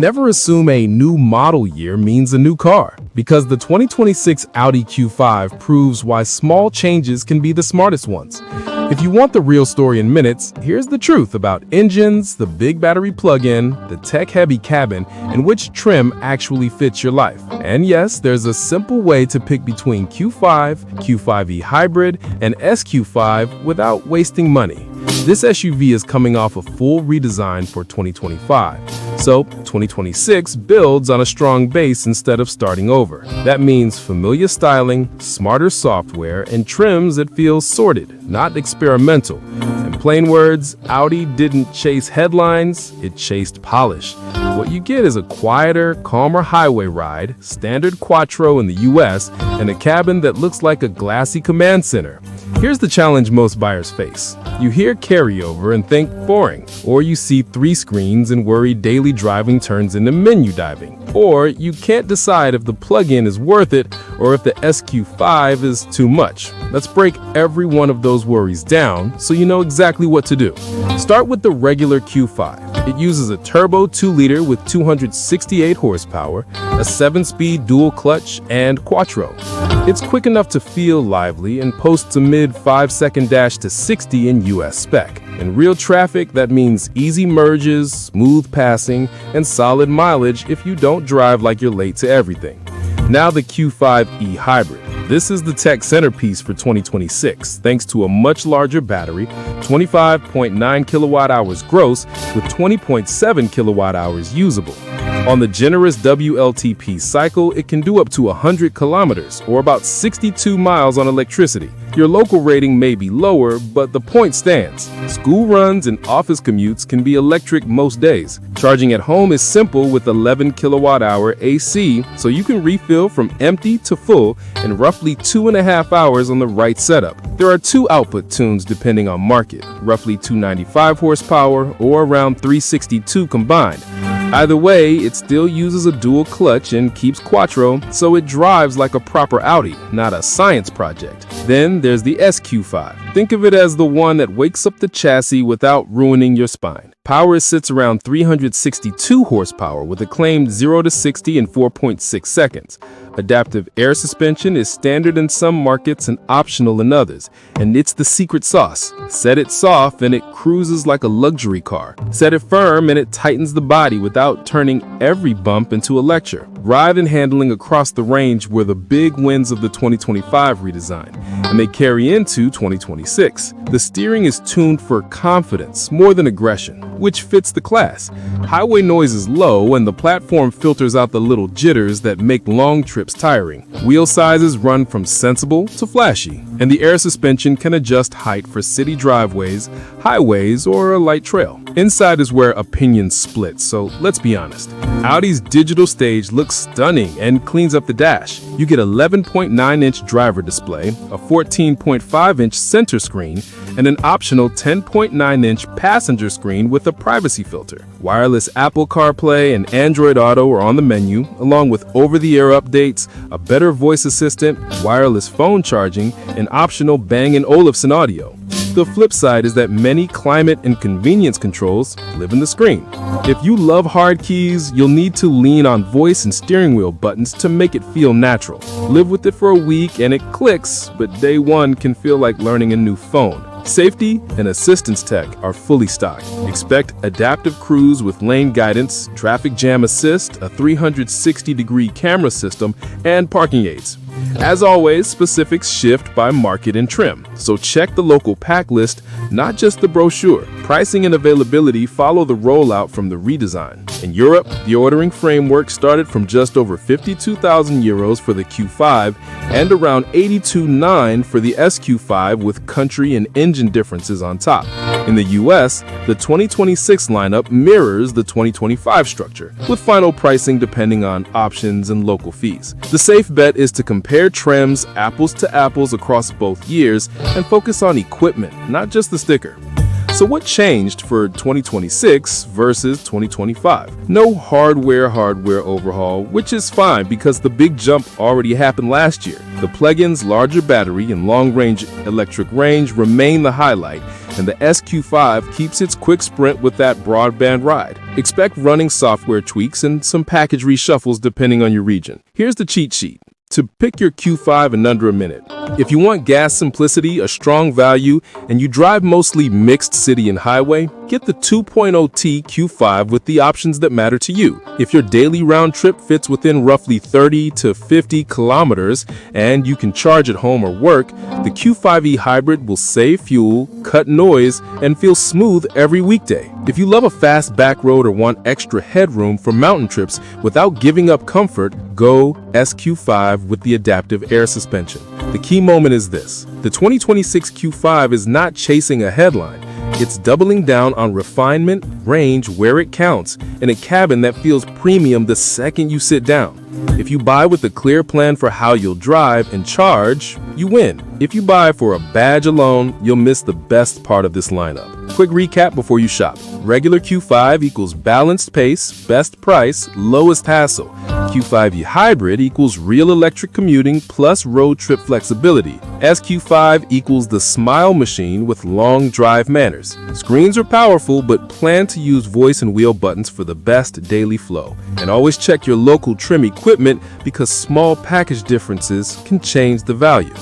never assume a new model year means a new car, because the 2026 Audi Q5 proves why small changes can be the smartest ones. If you want the real story in minutes, here's the truth about engines, the big battery plug-in, the tech-heavy cabin, and which trim actually fits your life. And yes, there's a simple way to pick between Q5, Q5e Hybrid, and SQ5 without wasting money. This SUV is coming off a full redesign for 2025, so 2026 builds on a strong base instead of starting over. That means familiar styling, smarter software, and trims that feel sorted, not experimental. In plain words, Audi didn't chase headlines, it chased polish. What you get is a quieter, calmer highway ride, standard quattro in the US, and a cabin that looks like a glassy command center. Here's the challenge most buyers face. You hear carryover and think boring, or you see 3 screens and worry daily driving turns into menu diving, or you can't decide if the plug-in is worth it or if the SQ5 is too much. Let's break every one of those worries down so you know exactly what to do. Start with the regular Q5. It uses a turbo 2-liter with 268 horsepower, a 7-speed dual clutch, and quattro. It's quick enough to feel lively and posts a mid 5-second dash to 60 in US spec. In real traffic, that means easy merges, smooth passing, and solid mileage if you don't drive like you're late to everything. Now the Q5e Hybrid. This is the tech centerpiece for 2026, thanks to a much larger battery, 25.9 kilowatt hours gross with 20.7 kilowatt hours usable. On the generous WLTP cycle, it can do up to 100 kilometers, or about 62 miles on electricity. Your local rating may be lower, but the point stands. School runs and office commutes can be electric most days. Charging at home is simple with 11 kilowatt-hour AC, so you can refill from empty to full in roughly 2.5 hours on the right setup. There are 2 output tunes depending on market, roughly 295 horsepower or around 362 combined. Either way, it still uses a dual clutch and keeps quattro, so it drives like a proper Audi, not a science project. Then there's the SQ5. Think of it as the one that wakes up the chassis without ruining your spine. Power sits around 362 horsepower with a claimed 0 to 60 in 4.6 seconds. Adaptive air suspension is standard in some markets and optional in others, and it's the secret sauce. Set it soft and it cruises like a luxury car. Set it firm and it tightens the body without turning every bump into a lecture. Ride and handling across the range were the big wins of the 2025 redesign, and they carry into 2026. The steering is tuned for confidence more than aggression, which fits the class. Highway noise is low and the platform filters out the little jitters that make long trips tiring. Wheel sizes run from sensible to flashy, and the air suspension can adjust height for city driveways, highways, or a light trail. Inside is where opinions split, so let's be honest. Audi's digital stage looks stunning and cleans up the dash. You get 11.9-inch driver display, a 14.5-inch center screen, and an optional 10.9-inch passenger screen with a privacy filter. Wireless Apple CarPlay and Android Auto are on the menu, along with over-the-air updates, a better voice assistant, wireless phone charging, and optional Bang & Olufsen audio. The flip side is that many climate and convenience controls live in the screen. If you love hard keys, you'll need to lean on voice and steering wheel buttons to make it feel natural. Live with it for a week and it clicks, but day one can feel like learning a new phone. Safety and assistance tech are fully stocked. Expect adaptive cruise with lane guidance, traffic jam assist, a 360-degree camera system, and parking aids. As always, specifics shift by market and trim, so check the local pack list, not just the brochure. Pricing and availability follow the rollout from the redesign. In Europe, the ordering framework started from just over 52,000 euros for the Q5 and around 82,900 for the SQ5 with country and engine differences on top. In the US, the 2026 lineup mirrors the 2025 structure, with final pricing depending on options and local fees. The safe bet is to compare trims apples to apples across both years and focus on equipment, not just the sticker. So what changed for 2026 versus 2025? No hardware overhaul, which is fine because the big jump already happened last year. The plug-in's larger battery and long-range electric range remain the highlight, and the SQ5 keeps its quick sprint with that broadband ride. Expect running software tweaks and some package reshuffles depending on your region. Here's the cheat sheet to pick your Q5 in under a minute. If you want gas simplicity, a strong value, and you drive mostly mixed city and highway, get the 2.0T Q5 with the options that matter to you. If your daily round trip fits within roughly 30 to 50 kilometers and you can charge at home or work, the Q5e Hybrid will save fuel, cut noise, and feel smooth every weekday. If you love a fast back road or want extra headroom for mountain trips without giving up comfort, go SQ5 with the adaptive air suspension. The key moment is this: the 2026 Q5 is not chasing a headline. It's doubling down on refinement, range where it counts, and a cabin that feels premium the second you sit down. If you buy with a clear plan for how you'll drive and charge, you win. If you buy for a badge alone, you'll miss the best part of this lineup. Quick recap before you shop. Regular Q5 equals balanced pace, best price, lowest hassle. Q5e Hybrid equals real electric commuting plus road trip flexibility. SQ5 equals the smile machine with long drive manners. Screens are powerful, but plan to use voice and wheel buttons for the best daily flow. And always check your local trim equipment because small package differences can change the value.